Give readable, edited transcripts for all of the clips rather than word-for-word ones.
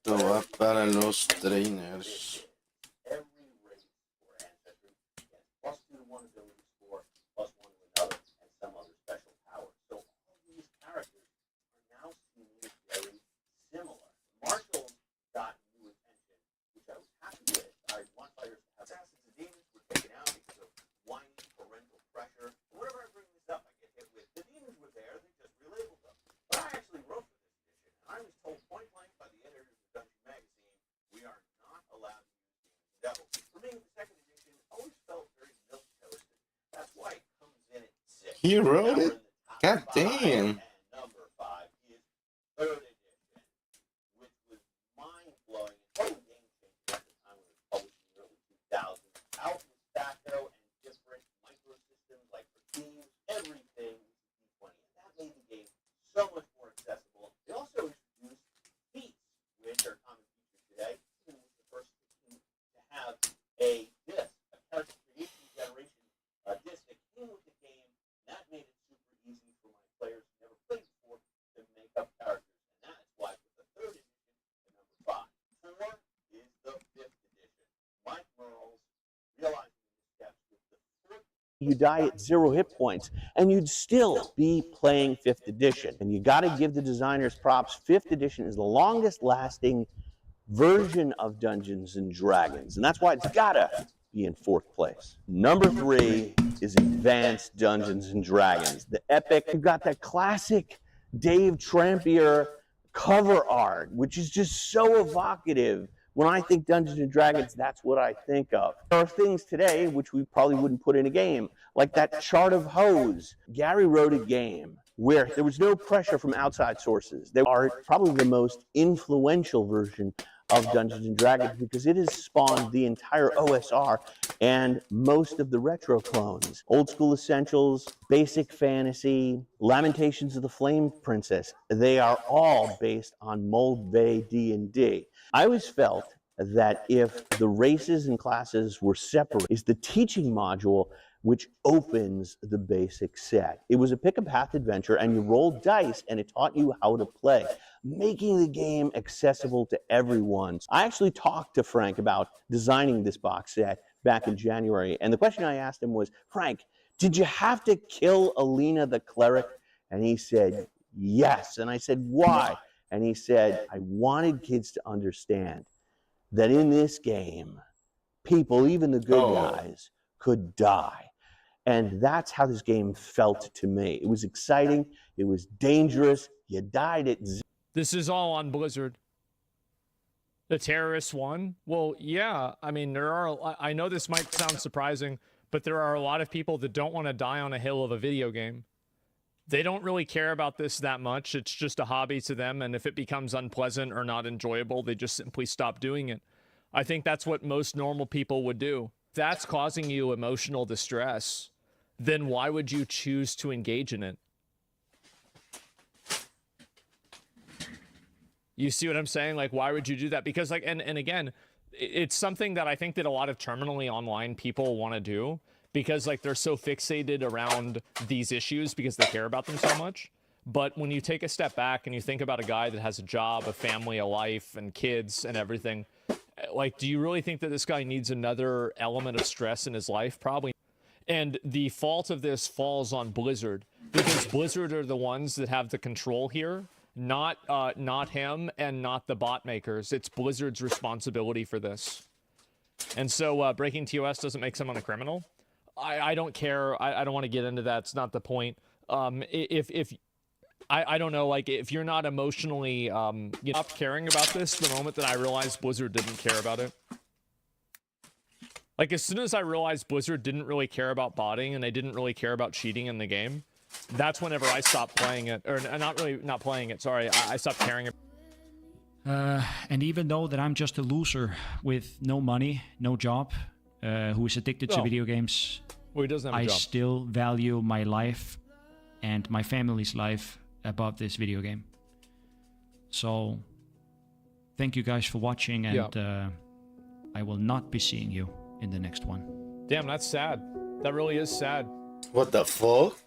Esto va para los trainers. Every race for Ancestry gets +2 to 1 ability score, +1 to another, and some other special powers. So all these characters are now seen as very similar. Marshall got new attention, which I was happy with. I want players to have assassins and demons were taken out because of whiny parental pressure. Whenever I bring this up, I get hit with the demons were there, they just relabeled them. But I actually wrote for this edition, and I was told point blank by the editors of Dungeon Magazine, we are not allowed to use demons and devils. For me, the second edition always felt very milk toasted. That's why it comes in at 6. He wrote Now it? we're in the top God 5, damn. and number 5 is third edition, which was mind-blowing and total game changer at the time when it was published in the early 2000s. Out with Stacko and different microsystems like for teams, everything was D20. And that made the game so much more accessible. They also introduced feats, which are common features today. Even was the first team to have a disc, a character creation generation disc that came with the game. That made it super easy for my players who never played before to make up characters. And that's why I put the third edition at number 5. 4 is the 5th edition. Mike Merles realizing the steps with the 4th. You die at 0 hit points, and you'd still be playing 5th edition. And you got to give the designers props. 5th edition is the longest lasting version of Dungeons and Dragons, and that's why it's gotta be in 4th place. Number 3 is Advanced Dungeons and Dragons, the epic. You've got that classic Dave Trampier cover art, which is just so evocative. When I think Dungeons and Dragons, that's what I think of. There are things today which we probably wouldn't put in a game, like that Chart of Hose. Gary wrote a game where there was no pressure from outside sources. They are probably the most influential version of Dungeons and Dragons because it has spawned the entire OSR and most of the retro clones. Old School Essentials, Basic Fantasy, Lamentations of the Flame Princess, they are all based on Mold Bay D&D. I always felt that if the races and classes were separate, is the teaching module which opens the basic set. It was a pick a path adventure and you rolled dice and it taught you how to play, making the game accessible to everyone. I actually talked to Frank about designing this box set back in January, and the question I asked him was, Frank, did you have to kill Alina the cleric? And he said, yes. And I said, why? And he said, I wanted kids to understand that in this game, people, even the good guys, could die. And that's how this game felt to me. It was exciting. It was dangerous. You died at zero. This is all on Blizzard. The terrorists won? Well, yeah. I mean, there are... I know this might sound surprising, but there are a lot of people that don't want to die on a hill of a video game. They don't really care about this that much. It's just a hobby to them, and if it becomes unpleasant or not enjoyable, they just simply stop doing it. I think that's what most normal people would do. If that's causing you emotional distress, then why would you choose to engage in it? You see what I'm saying? Like, why would you do that? Because, like, and again, it's something that I think that a lot of terminally online people want to do because, like, they're so fixated around these issues because they care about them so much. But when you take a step back and you think about a guy that has a job, a family, a life, and kids and everything, like, do you really think that this guy needs another element of stress in his life? Probably. And the fault of this falls on Blizzard because Blizzard are the ones that have the control here, not him and not the bot makers. It's Blizzard's responsibility for this. And so breaking TOS doesn't make someone a criminal. I don't care. I don't want to get into that. It's not the point. I don't know, like, if you're not emotionally, you know, stop caring about this the moment that I realized Blizzard didn't care about it. Like, as soon as I realized Blizzard didn't really care about botting and they didn't really care about cheating in the game, that's whenever I stopped playing it. Or not playing it, sorry. I stopped caring. And even though that I'm just a loser with no money, no job, who is addicted to video games, well, he doesn't have a job. I still value my life and my family's life above this video game. So, thank you guys for watching, and I will not be seeing you in the next one. Damn, that's sad. That really is sad. What the fuck?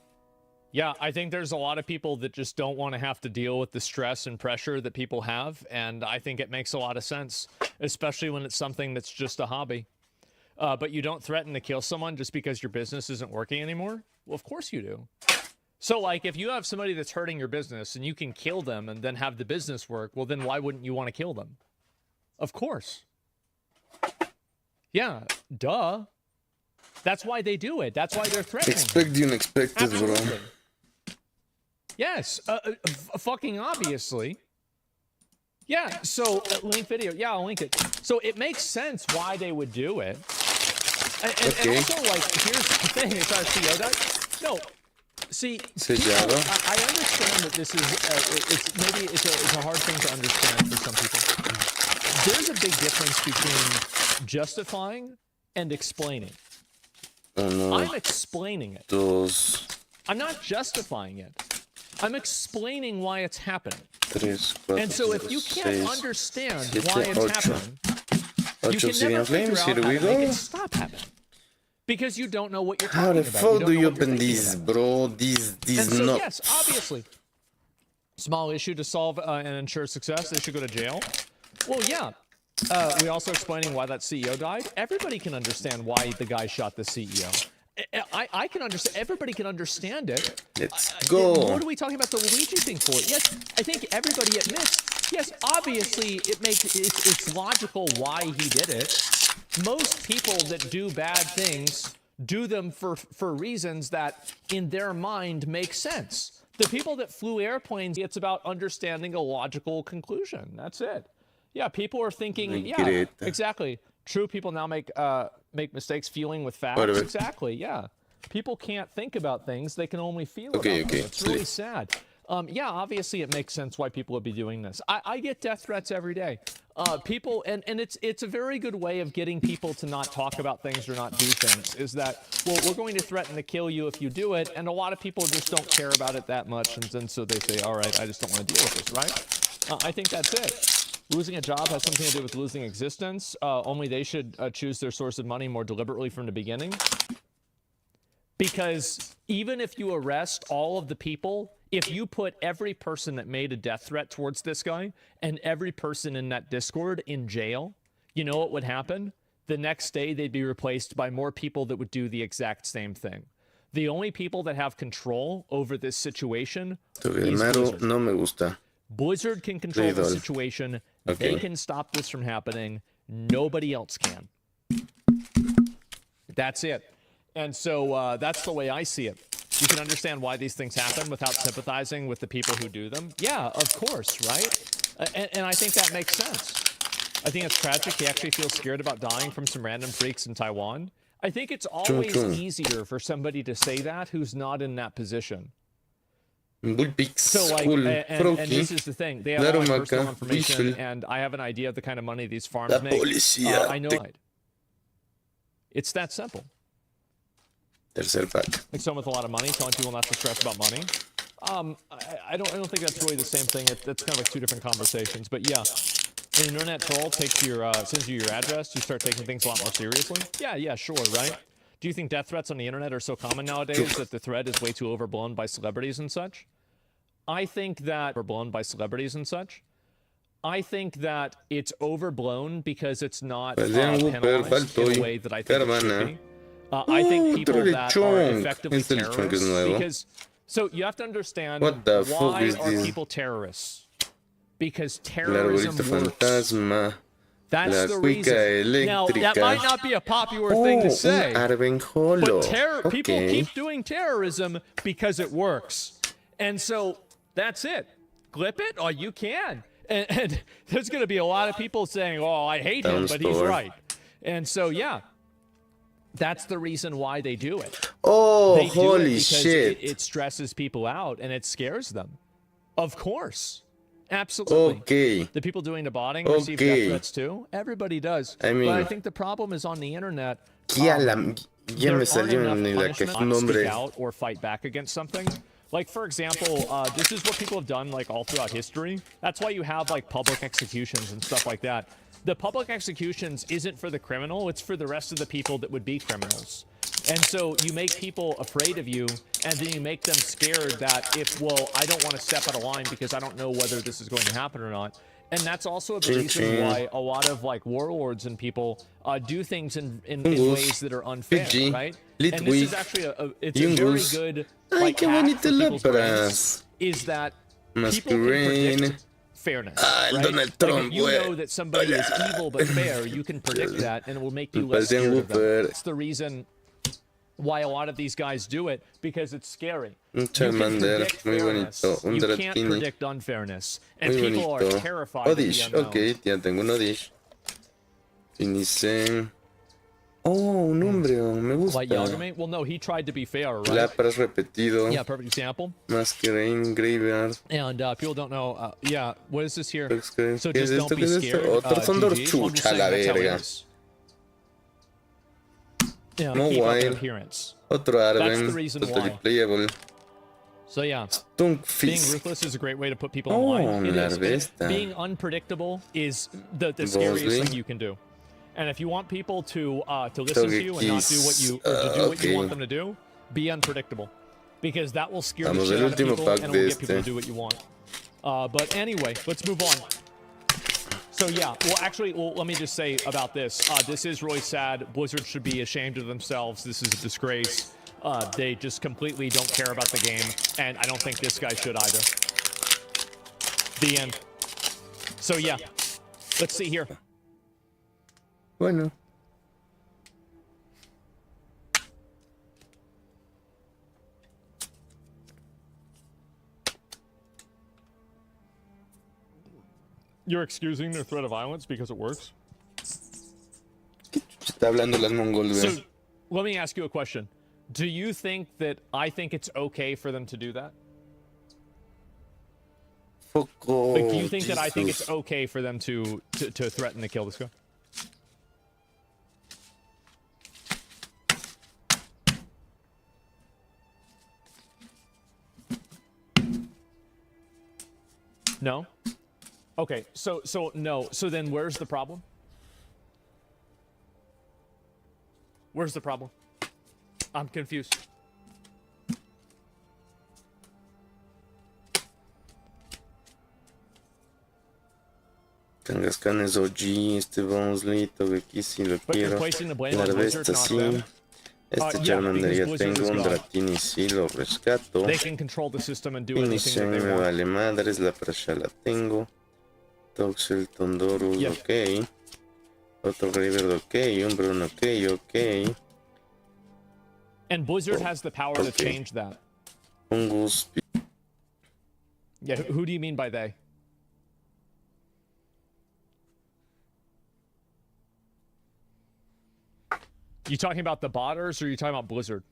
Yeah, I think there's a lot of people that just don't want to have to deal with the stress and pressure that people have, and I think it makes a lot of sense, especially when it's something that's just a hobby. But you don't threaten to kill someone just because your business isn't working anymore? Well, of course you do. So, like, if you have somebody that's hurting your business and you can kill them and then have the business work, well, then why wouldn't you want to kill them? Of course. Yeah, duh. That's why they do it. That's why they're threatening. Expect the unexpected, bro. Absolutely. Yes, fucking obviously. Yeah, so link video. Yeah, I'll link it. So it makes sense why they would do it. And also, like, here's the thing: it's our CEO died. No, see, people, I understand that this is it's a hard thing to understand for some people. There's a big difference between justifying and explaining. I'm explaining it. I'm not justifying it. I'm explaining why it's happening. And so if you can't understand why it's happening, you can never figure out how to make it stop happening. Because you don't know what you're talking about. How the fuck do you open these, bro? These so, nuts. yes, obviously. Small issue to solve and ensure success. They should go to jail. Well, yeah. We also explaining why that CEO died. Everybody can understand why the guy shot the CEO. I can understand. Everybody can understand it. Let's go. What are we talking about the Luigi thing for? Yes, I think everybody admits. Yes, obviously it's logical why he did it. Most people that do bad things do them for reasons that in their mind make sense. The people that flew airplanes, it's about understanding a logical conclusion. That's it. Yeah, people are thinking. Yeah, exactly. True, people now make mistakes feeling with facts. Exactly, yeah. People can't think about things, they can only feel about them. It's really sad. Yeah, obviously it makes sense why people would be doing this. I get death threats every day. People, and it's a very good way of getting people to not talk about things or not do things, is that, well, we're going to threaten to kill you if you do it, and a lot of people just don't care about it that much, and so they say, all right, I just don't want to deal with this, right? I think that's it. Losing a job has something to do with losing existence. Only they should choose their source of money more deliberately from the beginning. Because even if you arrest all of the people, if you put every person that made a death threat towards this guy and every person in that Discord in jail, you know what would happen? The next day, they'd be replaced by more people that would do the exact same thing. The only people that have control over this situation is Blizzard. No me gusta. Blizzard can control the situation. They can stop this from happening. Nobody else can. That's it. And so that's the way I see it. You can understand why these things happen without sympathizing with the people who do them. Yeah, of course, right? And I think that makes sense. I think it's tragic. He actually feels scared about dying from some random freaks in Taiwan. I think it's always easier for somebody to say that who's not in that position. So, like, and this is the thing. They have all my personal information, and I have an idea of the kind of money these farms make. I know it. It's that simple. Like someone with a lot of money telling people not to stress about money. I don't think that's really the same thing. That's kind of like two different conversations. But yeah, when an internet troll takes your sends you your address, you start taking things a lot more seriously. Yeah, sure, right? Do you think death threats on the internet are so common nowadays that the threat is way too overblown by celebrities and such? I think that I think that it's overblown because it's not penalized in a way that I think it should be. I think people that are effectively terrorists, because so you have to understand why are people terrorists? Because terrorism works. That's the reason. Now, that might not be a popular thing to say, but people keep doing terrorism because it works. And so that's it. Clip it, or you can. And there's going to be a lot of people saying, oh, I hate him, but he's right. And so, yeah, that's the reason why they do it. Oh, they do holy it shit. It stresses people out, and it scares them. Of course. Absolutely. Okay. The people doing the botting receive death threats too. Everybody does. I mean, but I think the problem is on the internet. Ya me salió ni la que su nombre. Out or fight back against something. Like, for example, this is what people have done like all throughout history. That's why you have like public executions and stuff like that. The public executions isn't for the criminal, it's for the rest of the people that would be criminals. And so you make people afraid of you, and then you make them scared that if, well, I don't want to step out of line because I don't know whether this is going to happen or not. And that's also the reason why a lot of like warlords and people do things in ways that are unfair, right? And this is actually it's a very good like hack for people's brains, is that people can predict fairness, right? Donald Like Trump, if you know that somebody is evil but fair, you can predict that, and it will make you less scared of them. That's the reason why a lot of these guys do it, because it's scary. You can predict fairness. You can't predict unfairness, and people are terrified of the unknown. Ok, ya tengo un Odish. Finicé. Oh, un hombre, me gusta. Like Yagami? Well, no, he tried to be fair, right? Lapras repetido. Yeah, perfect example. Masquerain, Graveyard. And people don't know, yeah, what is this here? So ¿Qué es just esto? don't be ¿Qué es esto? scared. Otro Thunder GG. I'm just Chucha, saying la that's how it verga. is. Yeah, No keep up their wild. appearance. Otro That's the Arven. reason Totally why. playable. So yeah, being Stunkfist. ruthless is a great way to put people Oh, in line. la It is. besta. Being unpredictable is the scariest Bosley. thing you can do. And if you want people to listen to you and not do what you or to do what you want them to do, be unpredictable, because that will scare the Vamos, shit el out of último people pack and it de will get people to este. do what you want. But anyway, let's move on. So yeah, well actually, let me just say about this. This is really sad. Blizzard should be ashamed of themselves. This is a disgrace. They just completely don't care about the game, and I don't think this guy should either. The end. So yeah, let's see here. Bueno. You're excusing their threat of violence because it works? Está hablando las mongols, So, güey. let me ask you a question. Do you think that I think it's okay for them to do that? Foco. Like, do you think that I think Jesus. it's okay for them to threaten to kill this guy? No? Okay, so no. So then where's the problem? Where's the problem? I'm confused. Kangaskhan es OG, este Bosley, Togekiss si lo But you're quiero. placing the blame La on Blizzard, Larvesta not sí. them. Este Yeah, Charmander because ya Blizzard tengo, is un God. Dratini sí lo rescato. They can control the system and do anything Inician that they me want. vale madres, la prasha la tengo. Toxel, Tondorus, Yeah. ok. Otro Graveyard, ok. Un Bruno, ok. And Blizzard has the power to Okay. change that. Fungus, Yeah, who do you mean by they? You talking about the botters or are you talking about Blizzard?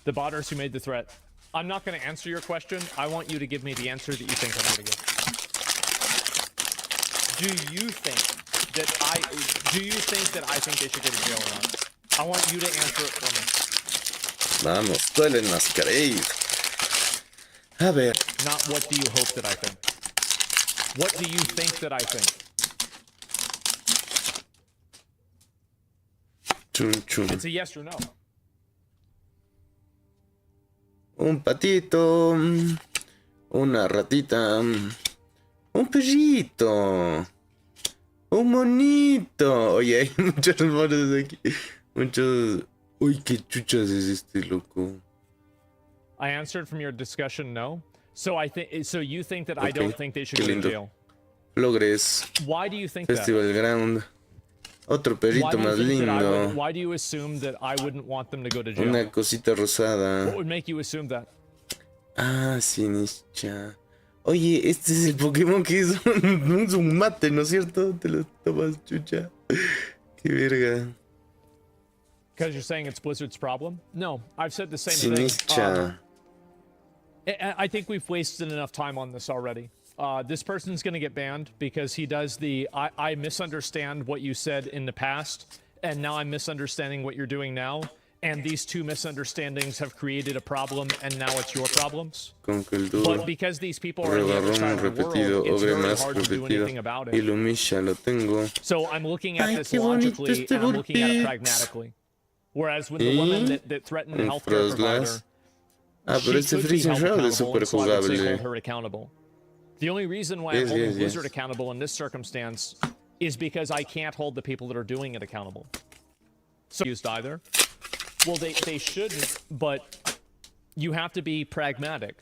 The botters who made the threat. I'm not going to answer your question. I want you to give me the answer that you think I'm going to give. Do you think that I think they should go to jail or not? I want you to answer it for me. vamos, duele el Masquerade. A ver, Not what do you hope that I think. What do you think that I think? chum chum. It's a yes or no. Un patito, una ratita, un perrito, un monito. Oye, hay muchos monos aquí. Muchos. Uy, qué chuchas es este loco. I answered from your discussion no. So you think that I Okay, don't think they should qué go to lindo. jail. Logres, Why do you think that? Festival Ground. Otro Why perrito do you más think that lindo. why do you assume that I wouldn't want them to go to jail? Una cosita What rosada. would make you assume that? Ah, Sinischa. Oye, este es el Pokémon que es un Zumbate, ¿no es cierto? Te lo tomas, chucha. Qué verga. Because you're saying it's Blizzard's problem? No, I've said the same thing. Sinischa. I think we've wasted enough time on this already. This person's going to get banned because he does the I misunderstand what you said in the past, and now I'm misunderstanding what you're doing now. and these two misunderstandings have created a problem, and now it's your problems. Con que el duro But because these people are on the other rebarrón side of the repetido, world, it's ogre very más hard to do repetido anything about y it. lo humilla, lo tengo. So I'm looking at Ay, this qué bonito logically, este and I'm looking at it Vulpix. pragmatically. Whereas with the woman that threatened the Un healthcare provider, Frostlass. Ah, she pero este could be Freezing held Shroud es accountable, súper and so I would say hold jugable. her accountable. The only reason why I'm Yes, holding yes, Blizzard yes. accountable in this circumstance is because I can't hold the people that are doing it accountable. So used either. Well, they shouldn't, but you have to be pragmatic.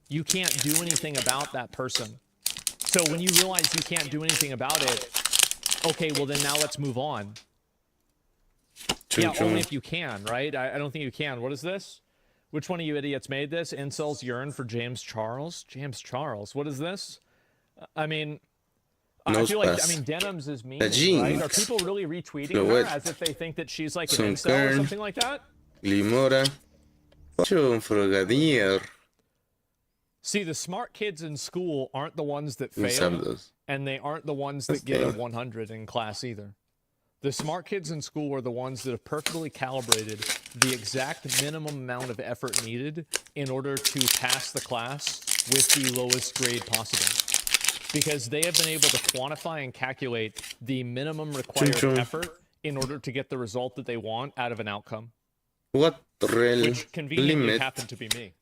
You can't do anything about that person. So when you realize you can't do anything about it, okay, well then now let's move on. Chum, Yeah, chum. only if you can, right? I don't think you can. What is this? Which one of you idiots made this? Incels yearn for James Charles? James Charles, what is this? I mean, I feel like, Nospas. Denims is mean, The right? Are Jinx. people really retweeting The her what? as if they think that she's like an Some incel or Kern. something like that? Glimora. Un Frogadier. See, the smart kids in school aren't the ones that Mis fail, hablos. and they aren't the ones that get a Okay. 100 in class either. The smart kids in school are the ones that have perfectly calibrated the exact minimum amount of effort needed in order to pass the class with the lowest grade possible. Because they have been able to quantify and calculate the minimum required Chum, chum. effort in order to get the result that they want out of an outcome, What rel which conveniently limit. happened to be me.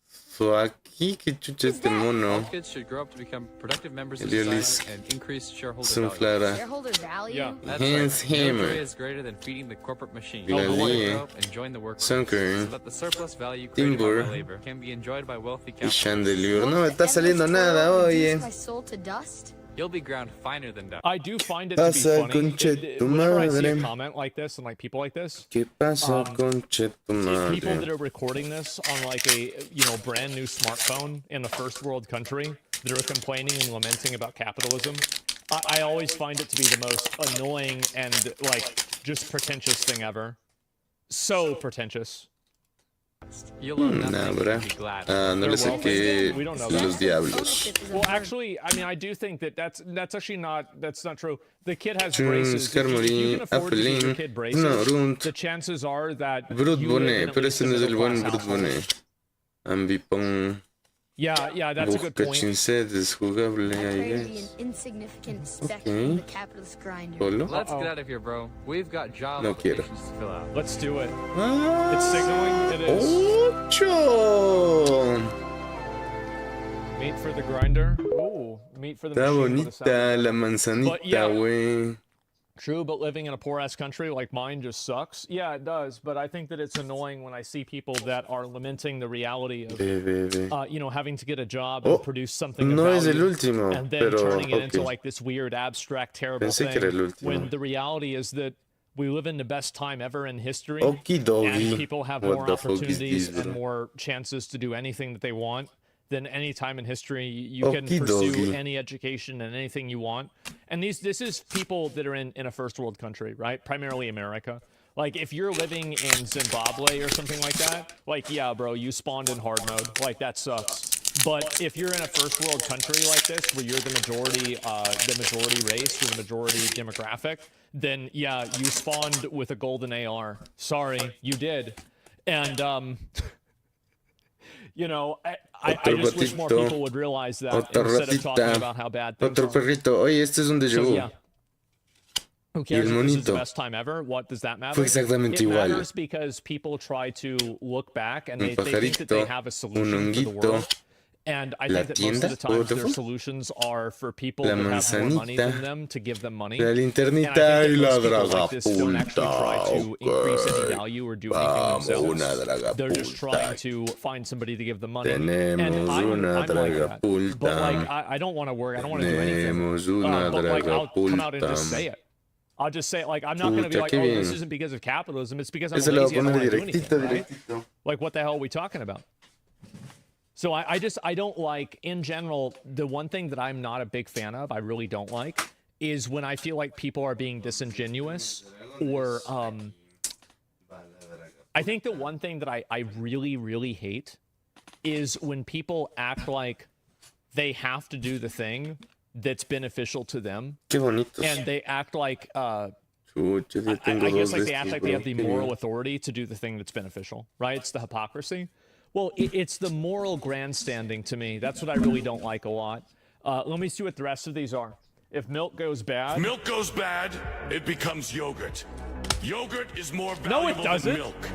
So aquí, que chucha este mono. All kids should grow up to become productive members of Eliolis. society and increase shareholder value. Sunflara. Shareholder value? Yeah. That's Hans right. No Hammer. joy is greater than feeding the corporate machine. Lalie. I want to grow up and join the workforce, Sunker. so that the surplus value created Timber. by my labor can be enjoyed by wealthy Y capitalists. Chandelier. No me está saliendo nada, oye. My soul to dust? You'll be ground finer than dust. I do find it to be Pasa, funny. conche tu Whenever I see a madre. comment like this and like people like this, ¿Qué pasa, Um, conche tu people that madre? are recording this on like a brand new smartphone in a first world country that are complaining and lamenting about capitalism, I always find it to be the most annoying and like just pretentious thing ever. So pretentious. You'll learn nothing Nah, and bra. be glad. Ah, no le They're saqué We don't know los that. diablos. Well, actually, I mean, I do think that's actually that's not true. The kid has Chum, braces. If you Skarmory, can afford to give your Apelin. kid No, braces, Runt. the chances are that Brut you live in Bonnet. at Pero least ese a no es el buen middle-class Brut household. Bonnet. Ambipong. Yeah, that's a good Busca point. Chinset. Es jugable, I I pray to be an guess. insignificant speck Okay. in the capitalist grinder. Solo. Let's Uh-oh. get out of here, bro. We've got job No quiero. applications to fill out. Let's do it. Ah, It's signaling. It is. ¡Ocho! Meat for the grinder. Ooh, meat for the Está machine. with a sound. bonita la manzanita, But yeah. güey. True, but living in a poor ass country like mine just sucks. Yeah, it does. But I think that it's annoying when I see people that are lamenting the reality of, having to get a job and Oh, produce something of no es el value, último, and then pero turning it into ok. like this weird, abstract, terrible Pensé que era el thing. último. When the reality is that we live in the best time ever in history, Okie and dokie. people have What more the fuck is opportunities this, and bro? more chances to do anything that they want than any time in history. You can Okie pursue dokie. any education and anything you want. And this is people that are in a first world country, right? Primarily America. Like if you're living in Zimbabwe or something like that, like yeah, bro, you spawned in hard mode. Like that sucks. But if you're in a first world country like this, where you're the majority race, you're the majority demographic, then yeah, you spawned with a golden AR. Sorry, you did. And I just wish more ratito. people would realize that Otra instead of talking ratita. about how bad things Otro are. perrito. Oye, este es un déjà So vu. yeah. Who Y cares el if this is the monito. best time ever? What does that matter? Fue exactamente It igual. matters because people try to look back and Un they think that they pajarito, have a un solution for the honguito, world. And I la think that most of tienda, the times what the their fuck? solutions are for people La that have more money manzanita, than them to give them money. La And I think linternita that y la most people like this don't actually try dragapulta. to increase any Ok. value or do anything Vamos, una themselves. They're just trying dragapulta. to find somebody to give them money. And Tenemos una I'm like that. dragapulta. But like, I don't want to work. I don't want to do anything. Tenemos una But like, I'll come out and just dragapulta. say it. I'll just say it. Like, I'm not going to be Puta, like, qué oh, this bien. isn't because of capitalism. It's because I'm Ese lo voy lazy. a I don't poner want to do directito, anything, right? directito. Like, what the hell are we talking about? So I don't like, in general, the one thing that I'm not a big fan of, I really don't like, is when I feel like people are being disingenuous or, I think the one thing that I really, really hate is when people act like they have to do the thing that's beneficial to them. Qué bonitos. And they act like Chucha, ya I tengo guess dos like de they act estos, like they have bro. the Qué moral bien. authority to do the thing that's beneficial, right? It's the hypocrisy. Well, it's the moral grandstanding to me. That's what I really don't like a lot. Let me see what the rest of these are. If milk goes bad, Milk goes bad, it becomes yogurt. Yogurt is more No, it valuable doesn't. than milk.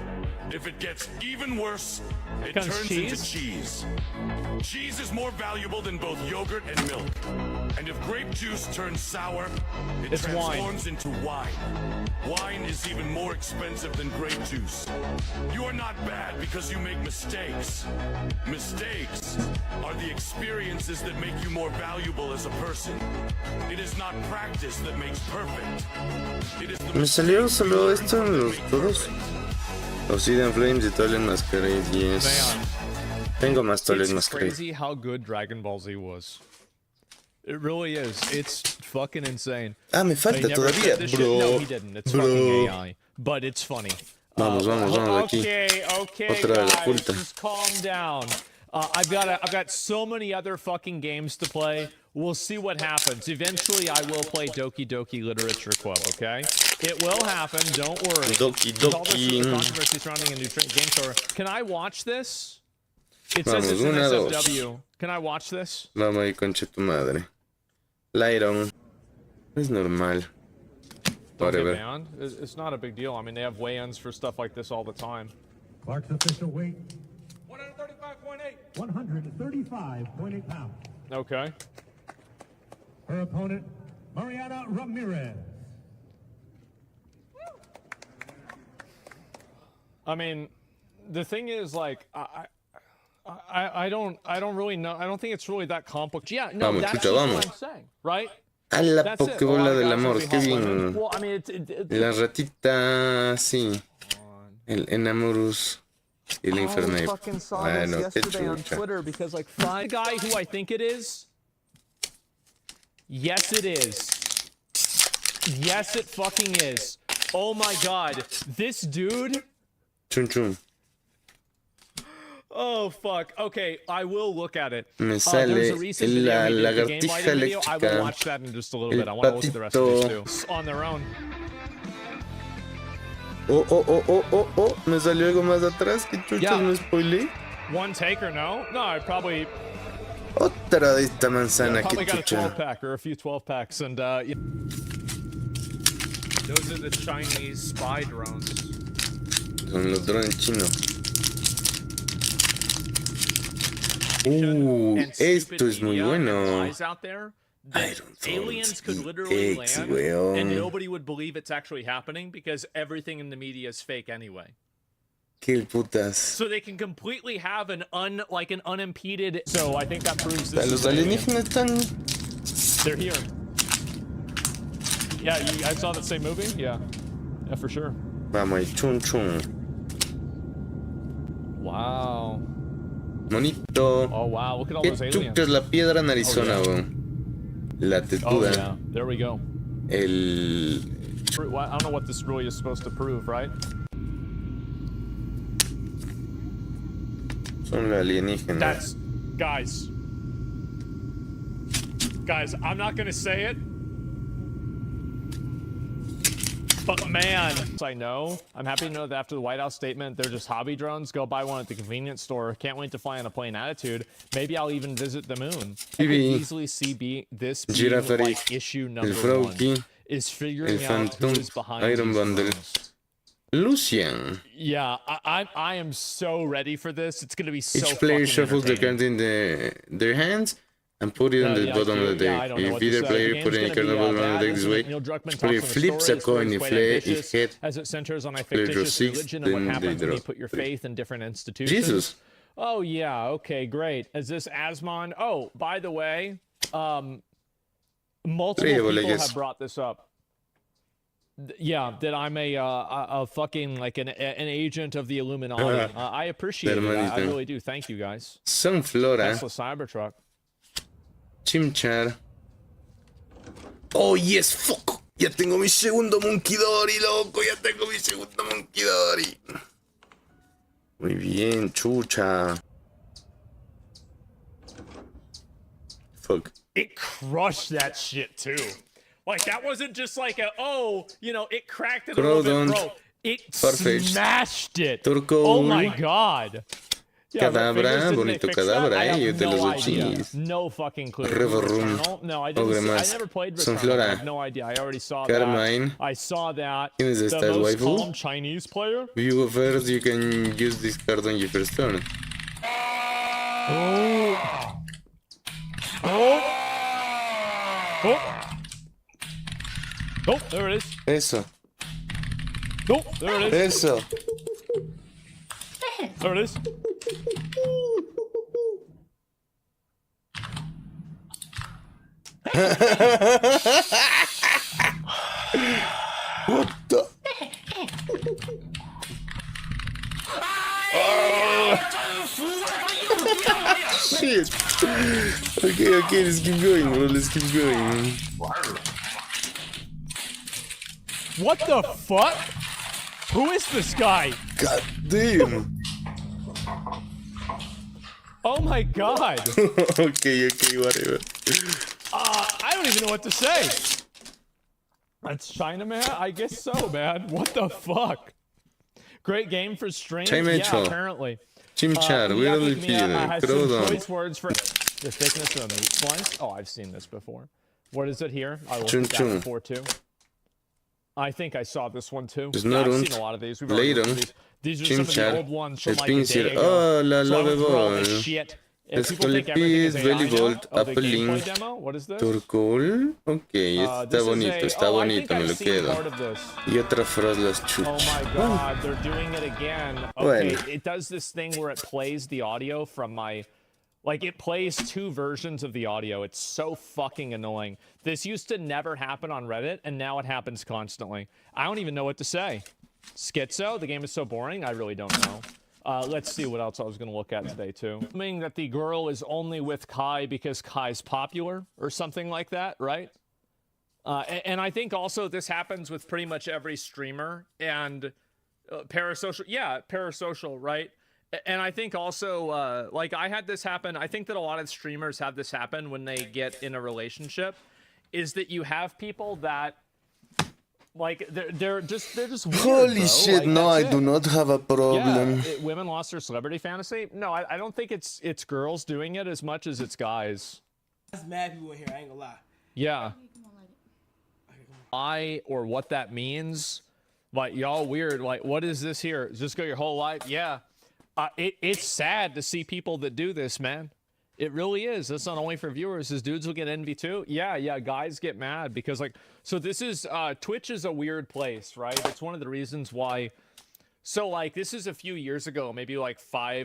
If it gets even worse, it Becomes turns cheese? into cheese. Cheese is more valuable than both yogurt and milk. And if grape juice turns sour, it It's wine. transforms into wine. Wine is even more expensive than grape juice. You are not bad because you make mistakes. Mistakes are the experiences that make you more valuable as a person. It is not practice that makes perfect. It is the Me salió mistakes solo you esto learn en that los make todos. perfect. Obsidian Flames y Twilight Masquerade, yes. man, Tengo más Twilight it's Masquerade. crazy how good Dragon Ball Z was. It really is. It's fucking insane. Ah, me He falta never todavía, said this shit. bro. No, he didn't. It's Bro. fucking AI. But it's funny. Vamos, vamos aquí. Okay, Otra de la guys, culta. just calm down. I've got so many other fucking games to play. We'll see what happens. Eventually, I will play Doki Doki Literature Club. Okay, it will happen. Don't worry. Doki With all this Doki. controversy surrounding a new game store. Can I watch this? It says Vamos, it's an una, dos. SFW. Can I watch this? Vamos ahí, concha tu madre. Lyron. Es normal. Don't get Whatever. banned. It's not a big deal. I mean, they have weigh-ins for stuff like this all the time. Clark's official weight 135.8 pounds. Okay. Her opponent, Mariana Ramirez. I mean, the thing is, like, I don't really know. I don't think it's really that complicated. Yeah, no, Vamos, that's chucha, just vamos. what I'm saying, right? A la That's it. A lot Pokébola of del guys amor, will be qué hot women. bien. Well, I mean, La ratita, sí. El Enamorus y el I Infernape. fucking saw Bueno, this qué yesterday on chucha. Twitter because, like, find the guy who I think it is. Yes, it is. Yes, it fucking is. Oh my god, this dude. Chun chun. Oh fuck. Okay, I will look at it. Me There's sale a recent video la he did, the game lagartija lighting video. I will eléctrica. watch that in just a little El bit. I want to look at the rest of patito. these too. On their own. Oh. Me salió algo más atrás. Que chuchas Ya. me spoilé. One taker, no? No, I probably Otra de esta manzana. Que got a 12 chucha. pack or a few 12 packs, and yeah. Those are the Chinese spy drones. Son los drones chinos. And stupid Esto es muy media and bueno. lies out there that Iron Thrones aliens could literally EX, land weón. and nobody would believe it's actually happening because everything in the media is fake anyway. Qué putas. So they can completely have an unimpeded. So I think that proves this. Los is an alien. alienígenas están. They're here. Yeah, you guys saw that same movie? Yeah, for sure. Vamos ahí, chun chun. Wow. Monito. Oh wow, look at all Qué those aliens. chuchas la piedra narizona, Oh, yeah. weón. La Oh tetuda. yeah, there we go. El. I don't know what this really is supposed to prove, right? Son los alienígenas. That's guys. Guys, I'm not gonna say it. But man, I know. I'm happy to know that after the White House statement, they're just hobby drones. Go buy one at the convenience store. Can't wait to fly on a plane attitude. Maybe I'll even visit the moon. I could Phoebe, easily see this being Giraffe like issue number el one. Froggy, Is figuring el out who Phantom, is behind Iron these Bundle. drones. Lucian. Yeah, I am so ready for this. It's gonna be so Each player fucking shuffles the entertaining. cards in their hands and put it on the Yeah, bottom of the yeah, I deck. don't know If what either this, player the put any game's card gonna on be, the deck bad. this way, Neil Druckmann player talks in the flips story. a The story coin. is If quite player ambitious, hit, as it centers on a player draws fictitious 6, religion and what then they happens when draw you put your 3. faith in different institutions. Jesus. Oh yeah, okay, great. Is this Asmon? Oh, by the way, multiple Three people bolegas. have brought this up. Yeah, that I'm a fucking like an agent of the Illuminati. I appreciate it. I Hermanito. really do. Thank you guys. Sunflora, Tesla Cybertruck. Chimchar. Oh yes, fuck. Ya tengo mi segundo Monkey Dory, loco. Ya tengo mi segundo Monkey Dory. Muy bien, chucha. Fuck. It crushed that shit too. Like that wasn't just like a it cracked it a Crowdon. little bit, bro. It Farfetch'd. smashed it. Turco. Oh my god. Yeah, but Cadabra, Fingers, didn't they bonito fix that? cadabra, I have io te lo no so idea. cheese. No fucking clue. Reverum. Returnal? No, I Ogre didn't. I Mask. never played Returnal. I Sunflora. have no idea. I already saw Carmine. that. I saw that. ¿Quién es The esta? ¿Es most waifu? calm Chinese player. View first, you can use this card on your first turn. Oh. Oh. Oh. Oh, there it is. Eso, Oh, there it is. eso. There it is. What the? Shit. Okay, let's keep going, bro. Let's keep going. What the fuck? Who is this guy? God damn. Oh my god. Okay, whatever. I don't even know what to say. That's China, man? I guess so, man. What the fuck? Great game for stream? Chai Yeah, Metro. apparently. Chimchar, Mia weird Mia feeder. has some Crodon. choice words for the thickness of a meat slice. Oh, I've seen this before. What is it here? I looked Chun at that chun. before too. I think I saw this one too. There's Yeah, no I've room. seen a lot of these. We've already looked at Later. these are some of the Chimchar. old ones from El like a day pincel. ago. Oh, la So I went through all this loveball. shit. And people think Escolipis, everything is AI now. Velivolt, Oh, the Apple gameplay Link, demo? What is this? Turcol. Ok, está This is bonito, a- está oh, I bonito, think me I've lo seen quedo. part of this. Y otra frase las Oh chuch. my god, they're doing it again. Okay, Bueno. it does this thing where it plays the audio from my... Like, it plays two versions of the audio. It's so fucking annoying. This used to never happen on Reddit, and now it happens constantly. I don't even know what to say. Schizo? The game is so boring? I really don't know. Let's see what else I was going to look at today, too. Assuming that the girl is only with Kai because Kai's popular, or something like that, right? And I think also this happens with pretty much every streamer, and parasocial, yeah, parasocial, right? And I think also, like, I had this happen. I think that a lot of streamers have this happen when they get in a relationship, is that you have people that, like, they're just weird, Holy bro. shit, Like, no, I that's do it. not have a problem. Yeah, women lost their celebrity fantasy. No, I don't think it's girls doing it as much as it's guys. That's mad people in here. I ain't gonna lie. Yeah. Or what that means, like, y'all weird. Like, what is this here? Just go your whole life? Yeah. It's sad to see people that do this, man. It really is. That's not only for viewers. Is dudes will get envy too? Yeah. Guys get mad because, like, so this is Twitch is a weird place, right? It's one of the reasons why. So, like, this is a few years ago, maybe like 4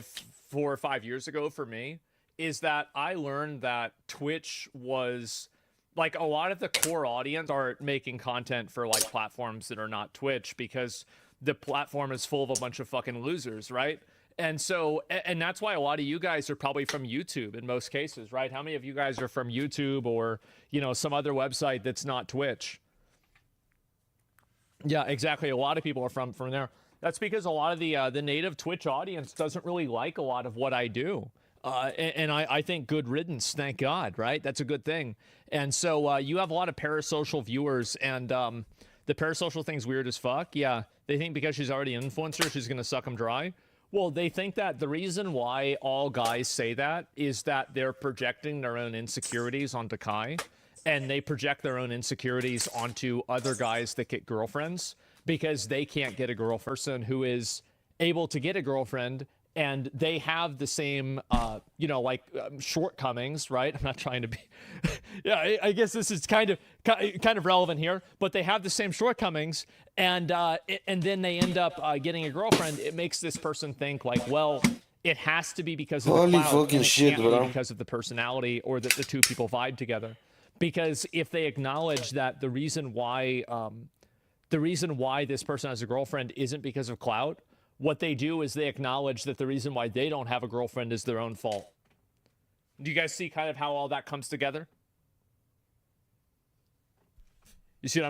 or 5 years ago for me, is that I learned that Twitch was, like, a lot of the core audience are making content for, like, platforms that are not Twitch because the platform is full of a bunch of fucking losers, right? And so, and that's why a lot of you guys are probably from YouTube in most cases, right? How many of you guys are from YouTube or, you know, some other website that's not Twitch? Yeah, exactly. A lot of people are from there. That's because a lot of the native Twitch audience doesn't really like a lot of what I do. And I think good riddance, thank God, right? That's a good thing. And so you have a lot of parasocial viewers, and the parasocial thing's weird as fuck. Yeah, they think because she's already an influencer, she's going to suck them dry. Well, they think that the reason why all guys say that is that they're projecting their own insecurities onto Kai, and they project their own insecurities onto other guys that get girlfriends because they can't get a girl person who is able to get a girlfriend, and they have the same, you know, like shortcomings, right? I'm not trying to be, yeah, I guess this is kind of relevant here, but they have the same shortcomings, and then they end up getting a girlfriend. It makes this person think like, well, it has to be because of Holy the clout, fucking and it shit, can't be bro. because of the personality or that the two people vibe together. Because if they acknowledge that the reason why this person has a girlfriend isn't because of clout, what they do is they acknowledge that the reason why they don't have a girlfriend is their own fault. Do you guys see kind of how all that comes together? You see what I'm saying?